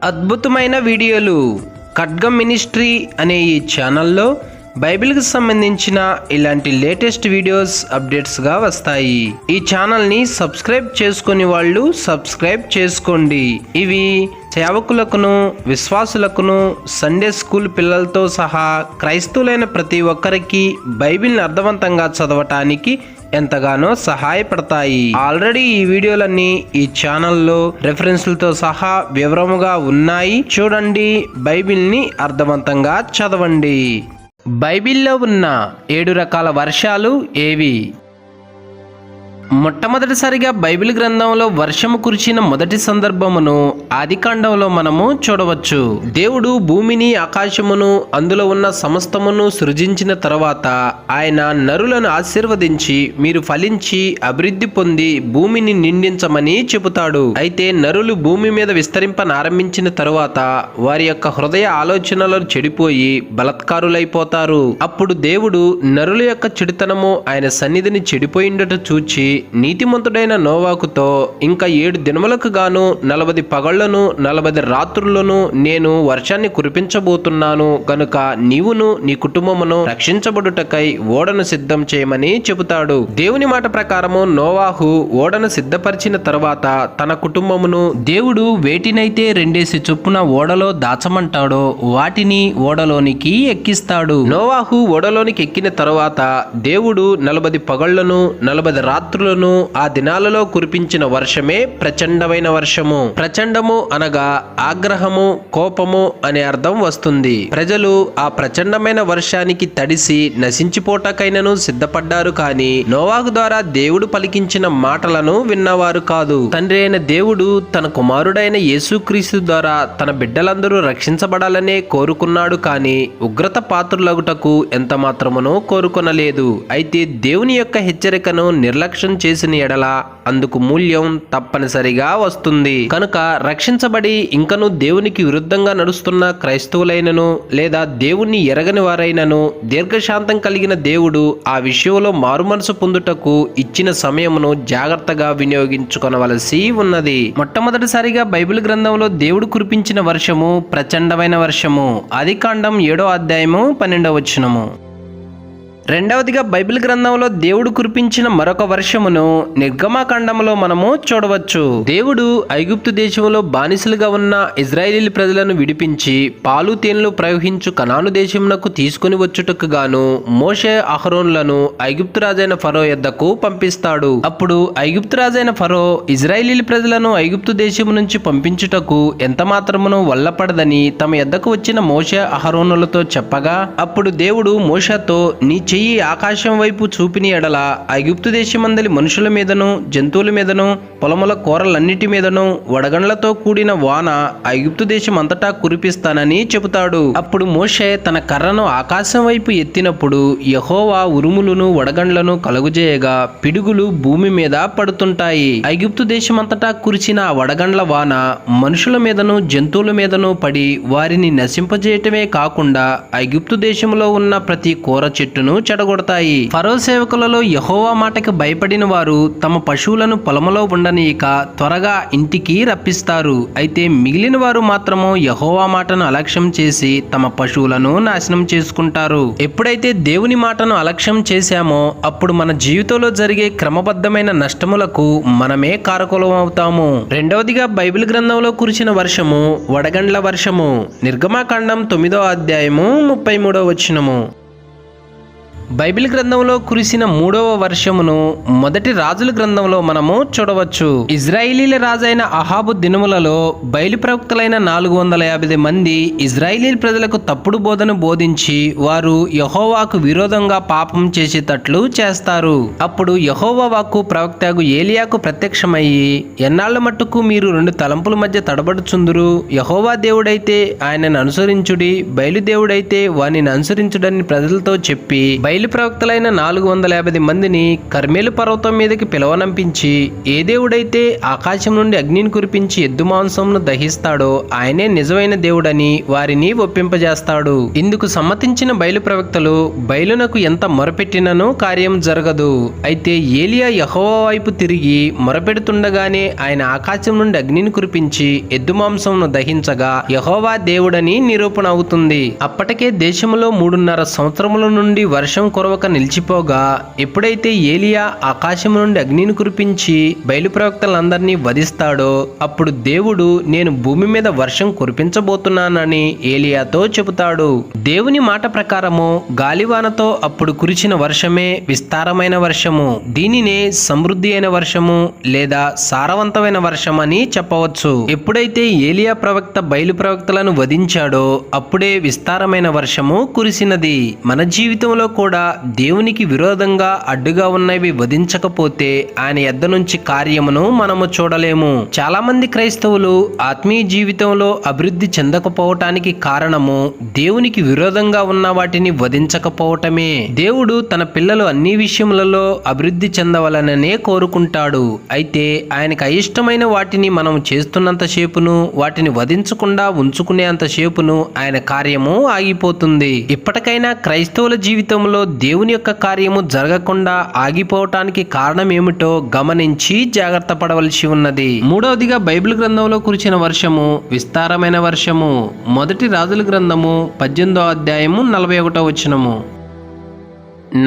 అద్భుతమైన వీడియోలు ఖడ్గం మినిస్ట్రీ అనే ఈ ఛానల్లో బైబిల్కి సంబంధించిన ఇలాంటి లేటెస్ట్ వీడియోస్ అప్డేట్స్గా వస్తాయి. ఈ ఛానల్ని సబ్స్క్రైబ్ చేసుకుని వాళ్ళు సబ్స్క్రైబ్ చేసుకోండి. ఇవి సేవకులకును విశ్వాసులకును సండే స్కూల్ పిల్లలతో సహా క్రైస్తవులైన ప్రతి ఒక్కరికి బైబిల్ని అర్థవంతంగా చదవటానికి ఎంతగానో సహాయపడతాయి. ఆల్రెడీ ఈ వీడియోలన్నీ ఈ ఛానల్లో రెఫరెన్స్లతో సహా వివరముగా ఉన్నాయి. చూడండి, బైబిల్ని అర్థవంతంగా చదవండి. బైబిల్లో ఉన్న 7 రకాల వర్షాలు ఏవి? మొట్టమొదటిసారిగా బైబిల్ గ్రంథంలో వర్షము కురిచిన మొదటి సందర్భమును ఆదికాండంలో మనము చూడవచ్చు. దేవుడు భూమిని ఆకాశమును అందులో ఉన్న సమస్తమును సృజించిన తర్వాత ఆయన నరులను ఆశీర్వదించి మీరు ఫలించి అభివృద్ధి పొంది భూమిని నిండించమని చెబుతాడు. అయితే నరులు భూమి మీద విస్తరింపనారంభించిన తరువాత వారి యొక్క హృదయ ఆలోచనలు చెడిపోయి బలత్కారులైపోతారు. అప్పుడు దేవుడు నరుల యొక్క చెడుతనము ఆయన సన్నిధిని చెడిపోయిండట చూచి నీతిమంతుడైన నోవాకుతో ఇంకా 7 దినములకు గాను 40 పగళ్లను 40 రాత్రులను నేను వర్షాన్ని కురిపించబోతున్నాను కనుక నీవును నీ కుటుంబమును రక్షించబడుటకై ఓడను సిద్ధం చేయమని చెబుతాడు. దేవుని మాట ప్రకారము నోవాహు ఓడను సిద్ధపరిచిన తరువాత తన కుటుంబమును దేవుడు వేటినైతే 2 చొప్పున ఓడలో దాచమంటాడో వాటిని ఓడలోనికి ఎక్కిస్తాడు. నోవాహు ఓడలోనికి ఎక్కిన తరువాత దేవుడు 40 పగళ్లను 40 రాత్రులను ఆ దినాలలో కురిపించిన వర్షమే ప్రచండమైన వర్షము. ప్రచండము అనగా ఆగ్రహము, కోపము అనే అర్థం వస్తుంది. ప్రజలు ఆ ప్రచండమైన వర్షానికి తడిసి నశించిపోటకైనను సిద్ధపడ్డారు, కానీ నోవాహు ద్వారా దేవుడు పలికించిన మాటలను విన్నవారు కాదు. తండ్రి అయిన దేవుడు తన కుమారుడైన యేసుక్రీస్తు ద్వారా తన బిడ్డలందరూ రక్షించబడాలనే కోరుకున్నాడు, కానీ ఉగ్రత పాత్రులగుటకు ఎంత మాత్రమునో కోరుకొనలేదు. అయితే దేవుని యొక్క హెచ్చరికను నిర్లక్ష్యం చేసిన ఎడల అందుకు మూల్యం తప్పనిసరిగా వస్తుంది. కనుక రక్షించబడి ఇంకను దేవునికి విరుద్ధంగా నడుస్తున్న క్రైస్తవులైనను లేదా దేవుణ్ణి ఎరగని వారైనను దీర్ఘశాంతం కలిగిన దేవుడు ఆ విషయంలో మారుమనసు పొందుటకు ఇచ్చిన సమయమును జాగ్రత్తగా వినియోగించుకొనవలసి ఉన్నది. మొట్టమొదటిసారిగా బైబిల్ గ్రంథంలో దేవుడు కురిపించిన వర్షము ప్రచండమైన వర్షము. ఆదికాండం 7వ అధ్యాయము 12వ వచనము. రెండవదిగా బైబిల్ గ్రంథంలో దేవుడు కురిపించిన మరొక వర్షమును నిర్గమాకాండంలో మనము చూడవచ్చు. దేవుడు ఐగుప్తు దేశంలో బానిసలుగా ఉన్న ఇజ్రాయేలీ ప్రజలను విడిపించి పాలు తేనెలు ప్రవహించు కనాను దేశమునకు తీసుకుని వచ్చుటకు గాను మోషే అహరోనులను ఐగుప్తు రాజైన ఫరో యొద్దకు పంపిస్తాడు. అప్పుడు ఐగుప్తు రాజైన ఫరో ఇజ్రాయేలీ ప్రజలను ఐగుప్తు దేశము నుంచి పంపించుటకు ఎంత మాత్రమును వల్లపడదని తమ యొద్దకు వచ్చిన మోషే అహరోనులతో చెప్పగా, అప్పుడు దేవుడు మోషేతో నీ చెయ్యి ఆకాశం వైపు చూపిన ఎడల ఐగుప్తు దేశమందలి మనుషుల మీదను జంతువుల మీదను పొలముల కూరలన్నిటి మీదను వడగండ్లతో కూడిన వాన ఐగుప్తు దేశం అంతటా కురిపిస్తానని చెబుతాడు. అప్పుడు మోషే తన కర్రను ఆకాశం వైపు ఎత్తినప్పుడు యెహోవా ఉరుములను వడగండ్లను కలుగుజేయగా పిడుగులు భూమి మీద పడుతుంటాయి. ఐగుప్తు దేశమంతటా కురిసిన ఆ వడగండ్ల వాన మనుషుల మీదను జంతువుల మీదను పడి వారిని నశింపజేయటమే కాకుండా ఐగుప్తు దేశంలో ఉన్న ప్రతి కూర చెట్టును చెడగొడతాయి. ఫరో సేవకులలో యెహోవా మాటకి భయపడిన వారు తమ పశువులను పొలములో ఉండనీయక త్వరగా ఇంటికి రప్పిస్తారు. అయితే మిగిలిన వారు మాత్రము యెహోవా మాటను అలక్ష్యం చేసి తమ పశువులను నాశనం చేసుకుంటారు. ఎప్పుడైతే దేవుని మాటను అలక్ష్యం చేశామో అప్పుడు మన జీవితంలో జరిగే క్రమబద్ధమైన నష్టములకు మనమే కారకులం అవుతాము. రెండవదిగా బైబిల్ గ్రంథంలో కురిసిన వర్షము వడగండ్ల వర్షము. నిర్గమాకాండం 9వ అధ్యాయము 33వ వచనము. బైబిల్ గ్రంథంలో కురిసిన 3వ వర్షమును మొదటి రాజుల గ్రంథంలో మనము చూడవచ్చు. ఇజ్రాయేలీల రాజైన అహాబు దినములలో బయలు ప్రవక్తలైన 450 మంది ఇజ్రాయేలీ ప్రజలకు తప్పుడు బోధను బోధించి వారు యెహోవాకు విరోధంగా పాపం చేసేటట్లు చేస్తారు. అప్పుడు యెహోవా వాక్కు ప్రవక్తగు ఏలియాకు ప్రత్యక్షమయ్యి, ఎన్నాళ్ల మట్టుకు మీరు 2 తలంపుల మధ్య తడబడుచుందురు? యెహోవా దేవుడైతే ఆయనను అనుసరించుడి, బయలు దేవుడైతే వానిని అనుసరించుడని ప్రజలతో చెప్పి బయలు ప్రవక్తలైన 450 మందిని కర్మేలు పర్వతం మీదకి పిలవనంపించి, ఏ దేవుడైతే ఆకాశం నుండి అగ్నిని కురిపించి ఎద్దు మాంసంను దహిస్తాడో ఆయనే నిజమైన దేవుడని వారిని ఒప్పింపజేస్తాడు. ఇందుకు సమ్మతించిన బయలు ప్రవక్తలు బయలునకు ఎంత మొరపెట్టినను కార్యం జరగదు. అయితే ఏలియా యెహోవా వైపు తిరిగి మొరపెడుతుండగానే ఆయన ఆకాశం నుండి అగ్నిని కురిపించి ఎద్దు మాంసంను దహించగా యెహోవా దేవుడని నిరూపణ అవుతుంది. అప్పటికే దేశంలో 3.5 సంవత్సరముల నుండి వర్షం కురవక నిలిచిపోగా, ఎప్పుడైతే ఏలియా ఆకాశం నుండి అగ్నిని కురిపించి బయలు ప్రవక్తలందరినీ వధిస్తాడో అప్పుడు దేవుడు నేను భూమి మీద వర్షం కురిపించబోతున్నానని ఏలియాతో చెబుతాడు. దేవుని మాట ప్రకారము గాలివానతో అప్పుడు కురిచిన వర్షమే విస్తారమైన వర్షము. దీనినే సమృద్ధి అయిన వర్షము లేదా సారవంతమైన వర్షం అని చెప్పవచ్చు. ఎప్పుడైతే ఏలియా ప్రవక్త బయలు ప్రవక్తలను వధించాడో అప్పుడే విస్తారమైన వర్షము కురిసినది. మన జీవితంలో కూడా దేవునికి విరోధంగా అడ్డుగా ఉన్నవి వధించకపోతే ఆయన యొద్ద నుంచి కార్యమును మనము చూడలేము. చాలా మంది క్రైస్తవులు ఆత్మీయ జీవితంలో అభివృద్ధి చెందకపోవటానికి కారణము దేవునికి విరోధంగా ఉన్న వాటిని వధించకపోవటమే. దేవుడు తన పిల్లలు అన్ని విషయములలో అభివృద్ధి చెందవలననే కోరుకుంటాడు. అయితే ఆయనకు అయిష్టమైన వాటిని మనం చేస్తున్నంత సేపును, వాటిని వధించకుండా ఉంచుకునేంత సేపును ఆయన కార్యము ఆగిపోతుంది. ఇప్పటికైనా క్రైస్తవుల జీవితంలో దేవుని యొక్క కార్యము జరగకుండా ఆగిపోవటానికి కారణం ఏమిటో గమనించి జాగ్రత్త పడవలసి ఉన్నది. మూడవదిగా బైబిల్ గ్రంథంలో కురిసిన వర్షము విస్తారమైన వర్షము. మొదటి రాజుల గ్రంథము 18వ అధ్యాయము 41వ వచనము.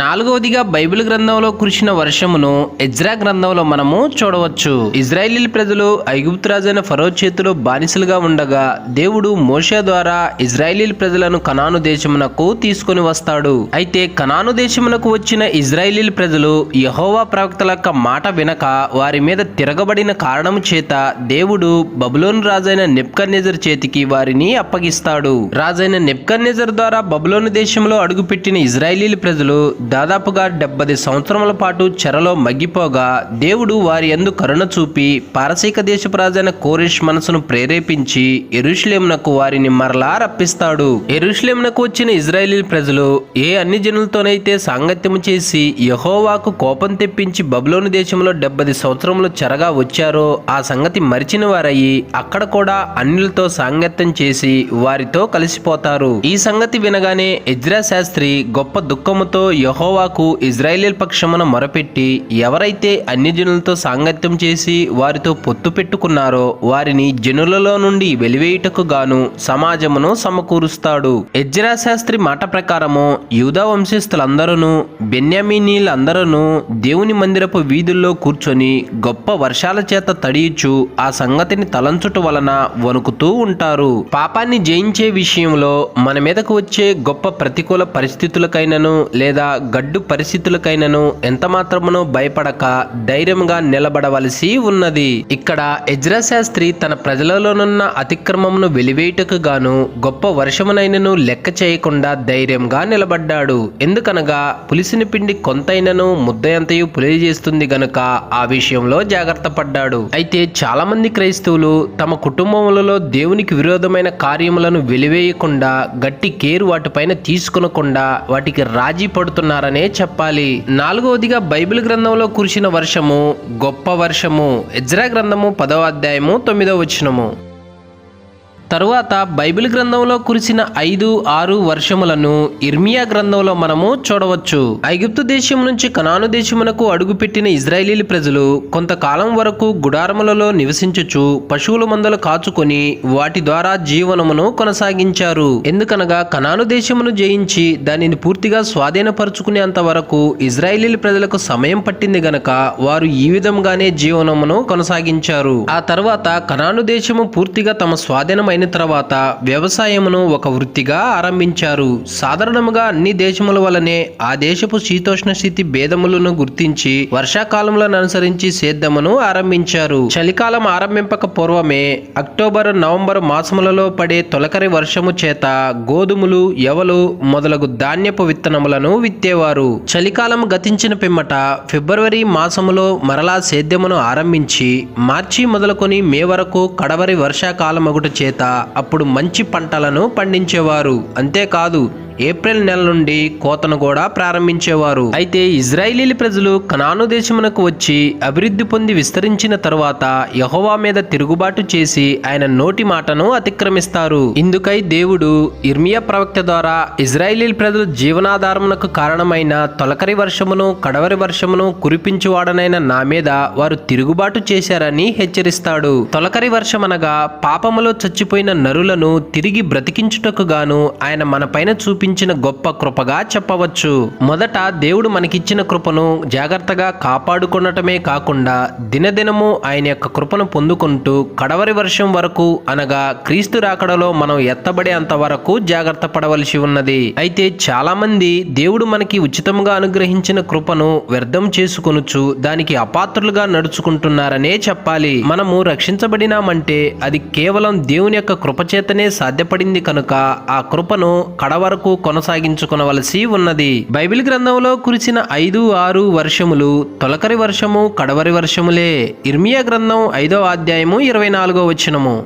నాలుగవదిగా బైబిల్ గ్రంథంలో కురిసిన వర్షమును ఎజ్రా గ్రంథంలో మనము చూడవచ్చు. ఇజ్రాయేలీల ప్రజలు ఐగుప్తు రాజైన ఫరో చేతిలో బానిసలుగా ఉండగా దేవుడు మోషే ద్వారా ఇజ్రాయేలీల ప్రజలను కనాను దేశమునకు తీసుకొని వస్తాడు. అయితే కనాను దేశమునకు వచ్చిన ఇజ్రాయేలీల ప్రజలు యెహోవా ప్రవక్తల యొక్క మాట వినక వారి మీద తిరగబడిన కారణము చేత దేవుడు బబులోను రాజైన నెబుకద్నెజరు చేతికి వారిని అప్పగిస్తాడు. రాజైన నెబుకద్నెజరు ద్వారా బబులోను దేశంలో అడుగుపెట్టిన ఇజ్రాయేలీల ప్రజలు దాదాపుగా 70 సంవత్సరముల పాటు చెరలో మగ్గిపోగా దేవుడు వారి యందు కరుణ చూపి పారసీక దేశపు రాజైన కోరెష్ మనసును ప్రేరేపించి యెరూషలేమునకు వారిని మరలా రప్పిస్తాడు. యెరూషలేమునకు వచ్చిన ఇజ్రాయేలీల ప్రజలు ఏ అన్ని జనులతోనైతే సాంగత్యము చేసి యెహోవాకు కోపం తెప్పించి బబులోను దేశంలో 70 సంవత్సరములు చెరగా వచ్చారో ఆ సంగతి మరిచిన వారయ్యి అక్కడ కూడా అన్యులతో సాంగత్యం చేసి వారితో కలిసిపోతారు. ఈ సంగతి వినగానే ఎజ్రా శాస్త్రి గొప్ప దుఃఖముతో యెహోవాకు ఇజ్రాయేలీల పక్షమున మొరపెట్టి ఎవరైతే అన్య జనులతో సాంగత్యం చేసి వారితో పొత్తు పెట్టుకున్నారో వారిని జనులలో నుండి వెలివేయుటకు గాను సమాజమును సమకూరుస్తాడు. ఎజ్రా శాస్త్రి మాట ప్రకారము యూదా వంశస్థులందరూ బెన్యామీనీలందరూ దేవుని మందిరపు వీధుల్లో కూర్చొని గొప్ప వర్షాల చేత తడియుచు ఆ సంగతిని తలంచుట వలన వణుకుతూ ఉంటారు. పాపాన్ని జయించే విషయంలో మన మీదకు వచ్చే గొప్ప ప్రతికూల పరిస్థితులకైనను లేదా గడ్డు పరిస్థితులకైనను ఎంత మాత్రమునో భయపడక ధైర్యంగా నిలబడవలసి ఉన్నది. ఇక్కడ ఎజ్రా శాస్త్రి తన ప్రజలలోనున్న అతిక్రమమును వెలివేయుటకు గాను గొప్ప వర్షమునైనను లెక్క చేయకుండా ధైర్యంగా నిలబడ్డాడు. ఎందుకనగా పులిసిన పిండి కొంతైనను ముద్దయంతయు పులి చేస్తుంది గనుక ఆ విషయంలో జాగ్రత్త పడ్డాడు. అయితే చాలా మంది క్రైస్తవులు తమ కుటుంబములలో దేవునికి విరోధమైన కార్యములను వెలివేయకుండా గట్టి కేరు వాటిపైన తీసుకొనకుండా వాటికి రాజీ పడుతున్నారనే చెప్పాలి. నాలుగవదిగా బైబిల్ గ్రంథంలో కురిసిన వర్షము గొప్ప వర్షము. ఎజ్రా గ్రంథము 10వ అధ్యాయము 9వ వచనము. తరువాత బైబిల్ గ్రంథంలో కురిసిన 5-6 వర్షములను ఇర్మియా గ్రంథంలో మనము చూడవచ్చు. ఐగుప్తు దేశం నుంచి కనాను దేశమునకు అడుగుపెట్టిన ఇజ్రాయేలీల ప్రజలు కొంతకాలం వరకు గుడారములలో నివసించుచు పశువుల మందలు కాచుకొని వాటి ద్వారా జీవనమును కొనసాగించారు. ఎందుకనగా కనాను దేశమును జయించి దానిని పూర్తిగా స్వాధీనపరుచుకునేంత వరకు ఇజ్రాయేలీల ప్రజలకు సమయం పట్టింది గనక వారు ఈ విధంగానే జీవనమును కొనసాగించారు. ఆ తర్వాత కనాను దేశము పూర్తిగా తమ స్వాధీనమైన తర్వాత వ్యవసాయమును ఒక వృత్తిగా ఆరంభించారు. సాధారణముగా అన్ని దేశముల వలనే ఆ దేశపు శీతోష్ణ స్థితి భేదములను గుర్తించి వర్షాకాలములను అనుసరించి సేద్యమును ఆరంభించారు. చలికాలం ఆరంభింపక పూర్వమే అక్టోబర్, నవంబర్ మాసములలో పడే తొలకరి వర్షము చేత గోధుమలు, యవలు మొదలగు ధాన్యపు విత్తనములను విత్తేవారు. చలికాలం గతించిన పిమ్మట ఫిబ్రవరి మాసములో మరలా సేద్యమును ఆరంభించి మార్చి మొదలుకొని మే వరకు కడవరి వర్షాకాలమగుట చేత అప్పుడు మంచి పంటలను పండించేవారు. అంతేకాదు ఏప్రిల్ నెల నుండి కోతను కూడా ప్రారంభించేవారు. అయితే ఇజ్రాయేలీ ప్రజలు కనాను దేశమునకు వచ్చి అభివృద్ధి పొంది విస్తరించిన తరువాత యెహోవా మీద తిరుగుబాటు చేసి ఆయన నోటి మాటను అతిక్రమిస్తారు. ఇందుకై దేవుడు ఇర్మియా ప్రవక్త ద్వారా ఇజ్రాయేలీ ప్రజలు జీవనాధారమునకు కారణమైన తొలకరి వర్షమును కడవరి వర్షమును కురిపించువాడనైన నా మీద వారు తిరుగుబాటు చేశారని హెచ్చరిస్తాడు. తొలకరి వర్షమనగా పాపములో చచ్చిపోయిన నరులను తిరిగి బ్రతికించుటకు గాను ఆయన మన పైన చూపించిన గొప్ప కృపగా చెప్పవచ్చు. మొదట దేవుడు మనకిచ్చిన కృపను జాగ్రత్తగా కాపాడుకొనటమే కాకుండా దినదినము ఆయన యొక్క కృపను పొందుకుంటూ కడవరి వర్షం వరకు అనగా క్రీస్తు రాకడలో మనం ఎత్తబడేంత వరకు జాగ్రత్త పడవలసి ఉన్నది. అయితే చాలా మంది దేవుడు మనకి ఉచితంగా అనుగ్రహించిన కృపను వ్యర్థం చేసుకొనుచు దానికి అపాత్రులుగా నడుచుకుంటున్నారనే చెప్పాలి. మనము రక్షించబడినామంటే అది కేవలం దేవుని యొక్క కృపచేతనే సాధ్యపడింది కనుక ఆ కృపను కడవరకు కొనసాగించుకొనవలసి ఉన్నది. బైబిల్ గ్రంథంలో కురిసిన 5-6 వర్షములు తొలకరి వర్షము కడవరి వర్షములే. ఇర్మియా గ్రంథం 5వ అధ్యాయము 24వ వచనము.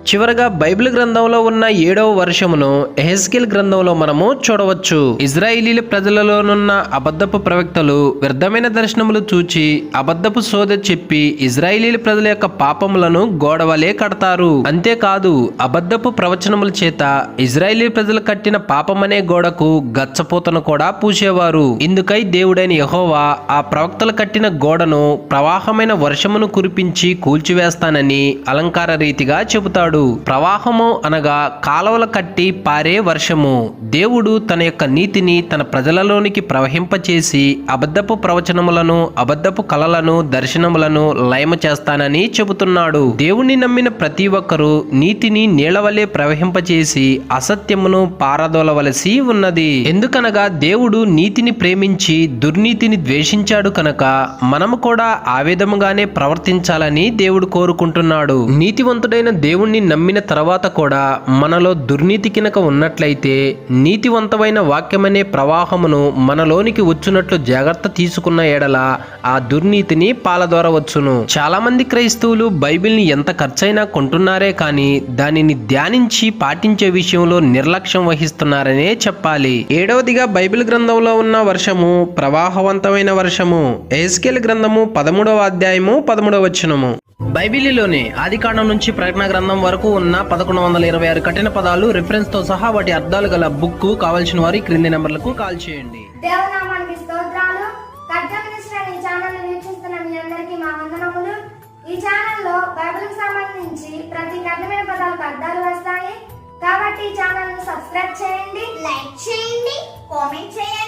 చివరగా బైబిల్ గ్రంథంలో ఉన్న 7వ వర్షమును యెహెజ్కేలు గ్రంథంలో మనము చూడవచ్చు. ఇజ్రాయేలీల ప్రజలలోనున్న అబద్ధపు ప్రవక్తలు వ్యర్థమైన దర్శనములు చూచి అబద్ధపు సోదె చెప్పి ఇజ్రాయేలీల ప్రజల యొక్క పాపములను గోడవలే కడతారు. అంతేకాదు అబద్ధపు ప్రవచనముల చేత ఇజ్రాయేలీ ప్రజలు కట్టిన పాపమనే గోడకు గచ్చపోతను కూడా పూసేవారు. ఇందుకై దేవుడైన యెహోవా ఆ ప్రవక్తలు కట్టిన గోడను ప్రవాహమైన వర్షమును కురిపించి కూల్చివేస్తానని అలంకార రీతిగా చెబుతాడు. ప్రవాహము అనగా కాలువలు కట్టి పారే వర్షము. దేవుడు తన యొక్క నీతిని తన ప్రజలలోనికి ప్రవహింపచేసి అబద్ధపు ప్రవచనములను అబద్ధపు కలలను దర్శనములను లయము చేస్తానని చెబుతున్నాడు. దేవుణ్ణి నమ్మిన ప్రతి ఒక్కరూ నీతిని నీళ్లవలే ప్రవహింపచేసి అసత్యమును పారదోలవలసి ఉన్నది. ఎందుకనగా దేవుడు నీతిని ప్రేమించి దుర్నీతిని ద్వేషించాడు కనుక మనము కూడా ఆ విధముగానే ప్రవర్తించాలని దేవుడు కోరుకుంటున్నాడు. నీతివంతుడైన దేవుణ్ణి నమ్మిన తర్వాత కూడా మనలో దుర్నీతి కినక ఉన్నట్లయితే నీతివంతమైన వాక్యమనే ప్రవాహమును మనలోనికి వచ్చునట్లు జాగ్రత్త తీసుకున్న ఎడల ఆ దుర్నీతిని పాలదోరవచ్చును. చాలా మంది క్రైస్తవులు బైబిల్ని ఎంత ఖర్చైనా కొంటున్నారే కానీ దానిని ధ్యానించి పాటించే విషయంలో నిర్లక్ష్యం వహిస్తున్నారనే చెప్పాలి. 7వదిగా బైబిల్ గ్రంథంలో ఉన్న వర్షము ప్రవాహవంతమైన వర్షము. యెహెజ్కేలు గ్రంథము 13వ అధ్యాయము 13వ వచనము. బైబిల్లోని ఆదికాండం నుంచి ప్రకటన గ్రంథం వరకు ఉన్న 1126 కఠిన పదాలు రిఫరెన్స్ తో సహా వాటి అర్థాలు గల బుక్ కావాల్సిన వారి క్రింది నెంబర్లకు కాల్ చేయండి. దేవునామానికి స్తోత్రాలు. ఖడ్గమినిస్టర్ ఈ ఛానల్ వీక్షిస్తున్న మీ అందరికీ మా వందనములు. ఈ ఛానల్లో బైబిల్కి సంబంధించి ప్రతి కఠినమైన పదాలకు అర్థాలు వస్తాయి. కాబట్టి ఈ ఛానల్ ను సబ్స్క్రైబ్ చేయండి, లైక్ చేయండి, కామెంట్ చేయండి.